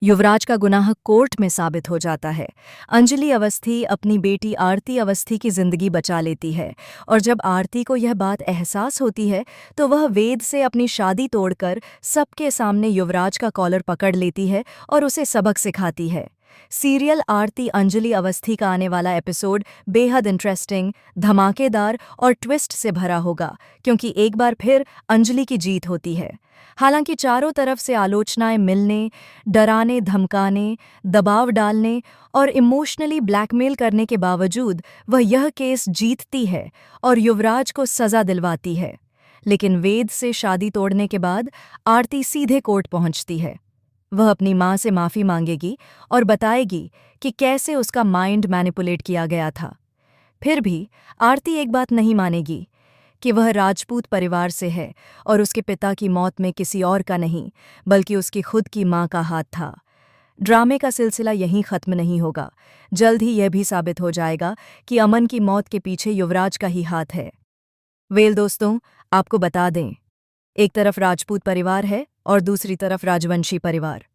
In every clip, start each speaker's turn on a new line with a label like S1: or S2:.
S1: युवराज का गुनाह कोर्ट में साबित हो जाता है। अंजलि अवस्थी अपनी बेटी आरती अवस्थी की जिंदगी बचा लेती है और जब आरती को यह बात एहसास होती है तो वह वेद से अपनी शादी तोड़कर सबके सामने युवराज का कॉलर पकड़ लेती है और उसे सबक सिखाती है। सीरियल आरती अंजलि अवस्थी का आने वाला एपिसोड बेहद इंटरेस्टिंग, धमाकेदार और ट्विस्ट से भरा होगा, क्योंकि एक बार फिर अंजलि की जीत होती है। हालांकि चारों तरफ से आलोचनाएं मिलने, डराने धमकाने, दबाव डालने और इमोशनली ब्लैकमेल करने के बावजूद वह यह केस जीतती है और युवराज को सजा दिलवाती है। लेकिन वेद से शादी तोड़ने के बाद आरती सीधे कोर्ट पहुंचती है। वह अपनी मां से माफी मांगेगी और बताएगी कि कैसे उसका माइंड मैनिपुलेट किया गया था। फिर भी आरती एक बात नहीं मानेगी कि वह राजपूत परिवार से है और उसके पिता की मौत में किसी और का नहीं, बल्कि उसकी खुद की मां का हाथ था। ड्रामे का सिलसिला यहीं खत्म नहीं होगा। जल्द ही यह भी साबित हो जाएगा कि अमन की मौत के पीछे युवराज का ही हाथ है। वेल दोस्तों, आपको बता दें, एक तरफ राजपूत परिवार है और दूसरी तरफ राजवंशी परिवार।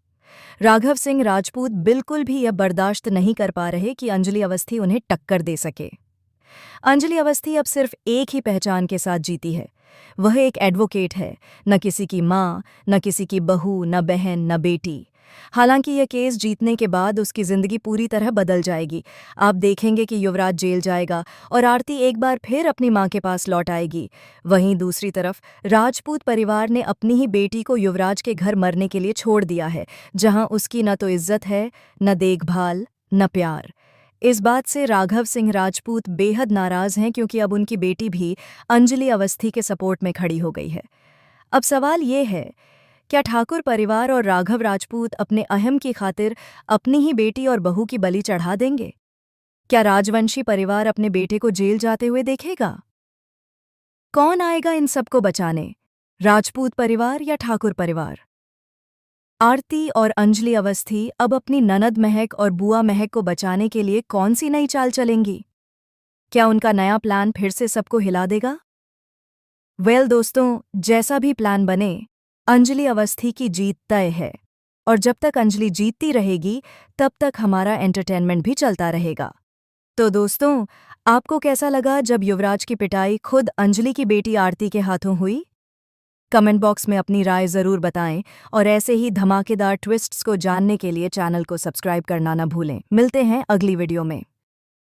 S1: राघव सिंह राजपूत बिल्कुल भी यह बर्दाश्त नहीं कर पा रहे कि अंजलि अवस्थी उन्हें टक्कर दे सके। अंजलि अवस्थी अब सिर्फ एक ही पहचान के साथ जीती है। वह एक एडवोकेट है, न किसी की माँ, न किसी की बहू, न बहन, न बेटी। हालांकि यह केस जीतने के बाद उसकी जिंदगी पूरी तरह बदल जाएगी। आप देखेंगे कि युवराज जेल जाएगा और आरती एक बार फिर अपनी मां के पास लौट आएगी। वहीं दूसरी तरफ राजपूत परिवार ने अपनी ही बेटी को युवराज के घर मरने के लिए छोड़ दिया है, जहां उसकी न तो इज्जत है, न देखभाल, न प्यार। इस बात से राघव सिंह राजपूत बेहद नाराज हैं, क्योंकि अब उनकी बेटी भी अंजलि अवस्थी के सपोर्ट में खड़ी हो गई है। अब सवाल ये है, क्या ठाकुर परिवार और राघव राजपूत अपने अहम की खातिर अपनी ही बेटी और बहू की बलि चढ़ा देंगे? क्या राजवंशी परिवार अपने बेटे को जेल जाते हुए देखेगा? कौन आएगा इन सबको बचाने, राजपूत परिवार या ठाकुर परिवार? आरती और अंजलि अवस्थी अब अपनी ननद महक और बुआ महक को बचाने के लिए कौन सी नई चाल चलेंगी? क्या उनका नया प्लान फिर से सबको हिला देगा? दोस्तों, जैसा भी प्लान बने, अंजलि अवस्थी की जीत तय है। और जब तक अंजलि जीतती रहेगी, तब तक हमारा एंटरटेनमेंट भी चलता रहेगा। तो दोस्तों, आपको कैसा लगा जब युवराज की पिटाई खुद अंजलि की बेटी आरती के हाथों हुई? कमेंट बॉक्स में अपनी राय ज़रूर बताएं और ऐसे ही धमाकेदार ट्विस्ट्स को जानने के लिए चैनल को सब्सक्राइब करना न भूलें। मिलते हैं अगली वीडियो में।